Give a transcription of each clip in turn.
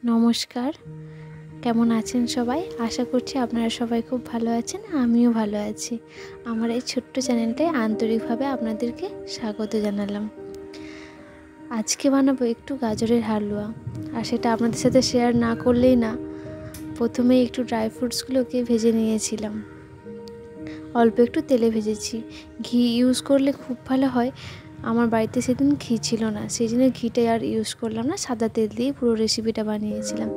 নমস্কার, কেমন আছেন সবাই? আশা করছি আপনারা সবাই খুব ভালো আছেন, আমিও ভালো আছি। আমার এই ছোট্ট চ্যানেলটায় আন্তরিকভাবে আপনাদেরকে স্বাগত জানালাম। আজকে বানাবো একটু গাজরের হালুয়া, আর সেটা আপনাদের সাথে শেয়ার না করলেই না। প্রথমে একটু ড্রাই ফ্রুটসগুলোকে ভেজে নিয়েছিলাম, অল্প একটু তেলে ভেজেছি। ঘি ইউজ করলে খুব ভালো হয়। আমার বাড়িতে সেদিন ঘি ছিল না, সেই জন্য ঘিটা আর ইউজ করলাম না, সাদা তেল দিয়ে পুরো রেসিপিটা বানিয়েছিলাম।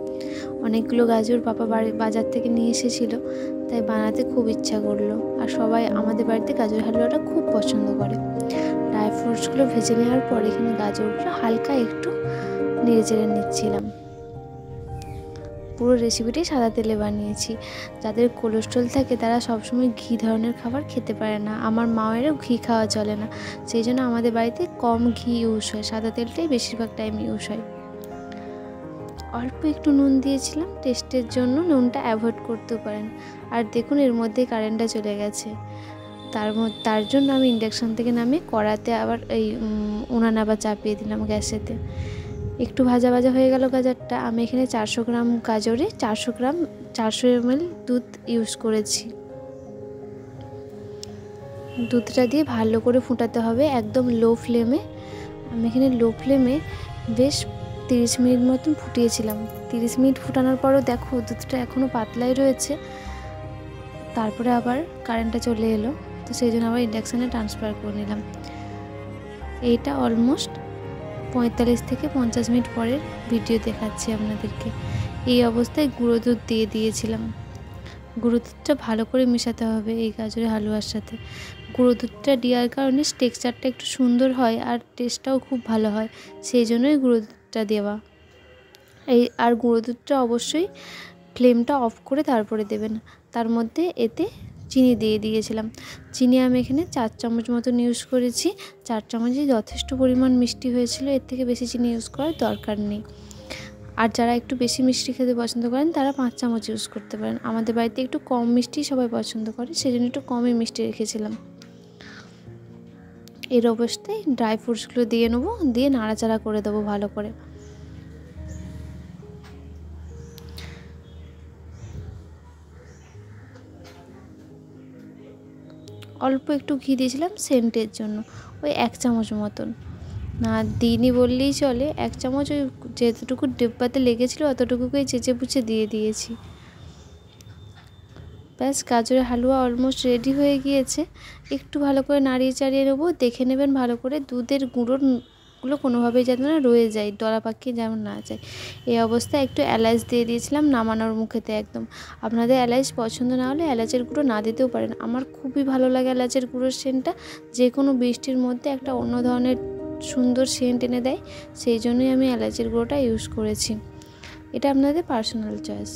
অনেকগুলো গাজর বাবা বাজার থেকে নিয়ে এসেছিলো, তাই বানাতে খুব ইচ্ছা করলো। আর সবাই আমাদের বাড়িতে গাজর হালুয়াটা খুব পছন্দ করে। ড্রাই ফ্রুটসগুলো ভেজে নেওয়ার পর এখানে গাজরগুলো হালকা একটু নেড়ে চেড়ে নিচ্ছিলাম। পুরো রেসিপিটি সাদা তেলে বানিয়েছি। যাদের কোলেস্ট্রল থাকে তারা সবসময় ঘি ধরনের খাবার খেতে পারে না। আমার মায়েরও ঘি খাওয়া চলে না, সেই জন্য আমাদের বাড়িতে কম ঘি ইউজ হয়, সাদা তেলটাই বেশিরভাগ টাইম ইউজ হয়। অল্প একটু নুন দিয়েছিলাম টেস্টের জন্য, নুনটা অ্যাভয়েড করতেও পারেন। আর দেখুন এর মধ্যে কারেন্টটা চলে গেছে। তার জন্য আমি ইন্ডাকশান থেকে নামিয়ে কড়াতে আবার এই উনান আবার চাপিয়ে দিলাম গ্যাসেতে। একটু ভাজা ভাজা হয়ে গেল গাজরটা। আমি এখানে 400 গ্রাম গাজরে 400 ml দুধ ইউজ করেছি। দুধটা দিয়ে ভালো করে ফুটাতে হবে একদম লো ফ্লেমে। আমি এখানে লো ফ্লেমে বেশ 30 মিনিট মতন ফুটিয়েছিলাম। 30 মিনিট ফুটানোর পরও দেখো দুধটা এখনও পাতলাই রয়েছে। তারপরে আবার কারেন্টটা চলে এলো, তো সেই জন্য আবার ইন্ডাকশানে ট্রান্সফার করে নিলাম। এইটা অলমোস্ট 45 থেকে 50 মিনিট পরের ভিডিও দেখাচ্ছি আপনাদেরকে। এই অবস্থায় গুঁড়ো দুধ দিয়ে দিয়েছিলাম। গুঁড়ো দুধটা ভালো করে মেশাতে হবে এই গাজরের হালুয়ার সাথে। গুঁড়ো দুধটা দেওয়ার কারণে টেক্সচারটা একটু সুন্দর হয় আর টেস্টটাও খুব ভালো হয়, সেই জন্যই গুঁড়ো দুধটা দেওয়া। আর গুঁড়ো দুধটা অবশ্যই ফ্লেমটা অফ করে তারপরে দেবেন। তার মধ্যে এতে চিনি দিয়ে দিয়েছিলাম। চিনি আমি এখানে 4 চামচ মতন ইউজ করেছি। 4 চামচই যথেষ্ট পরিমাণ মিষ্টি হয়েছিল, এর থেকে বেশি চিনি ইউজ করার দরকার নেই। আর যারা একটু বেশি মিষ্টি খেতে পছন্দ করেন তারা 5 চামচ ইউজ করতে পারেন। আমাদের বাড়িতে একটু কম মিষ্টি সবাই পছন্দ করে, সেই জন্য একটু কমই মিষ্টি রেখেছিলাম। এর অবস্থায় ড্রাই ফ্রুটসগুলো দিয়ে নেবো, দিয়ে নাড়াচাড়া করে দেবো ভালো করে। অল্প একটু ঘি দিয়েছিলাম সেন্টের জন্য, ওই 1 চামচ মতন। না দিইনি বললেই চলে, 1 চামচ ওই যেতটুকু ডিব্বাতে লেগেছিলো অতটুকুকেই চেঁচে পুচে দিয়ে দিয়েছি। ব্যাস গাজরের হালুয়া অলমোস্ট রেডি হয়ে গিয়েছে। একটু ভালো করে নাড়িয়ে চাড়িয়ে নেবো, দেখে নেবেন ভালো করে দুধের গুঁড়োগুলো কোনোভাবেই যাতে না রয়ে যায়, দলা পাকিয়ে যেমন না যায়। এই অবস্থায় একটু এলাচ দিয়ে দিয়েছিলাম নামানোর মুখেতে একদম। আপনাদের এলাচ পছন্দ না হলে এলাচের গুঁড়ো না দিতেও পারেন। আমার খুবই ভালো লাগে এলাচের গুঁড়োর সেন্টটা, যে কোনো বৃষ্টির মধ্যে একটা অন্য ধরনের সুন্দর সেন্ট এনে দেয়, সেই জন্যই আমি এলাচের গুঁড়োটা ইউজ করেছি। এটা আপনাদের পার্সোনাল চয়েস।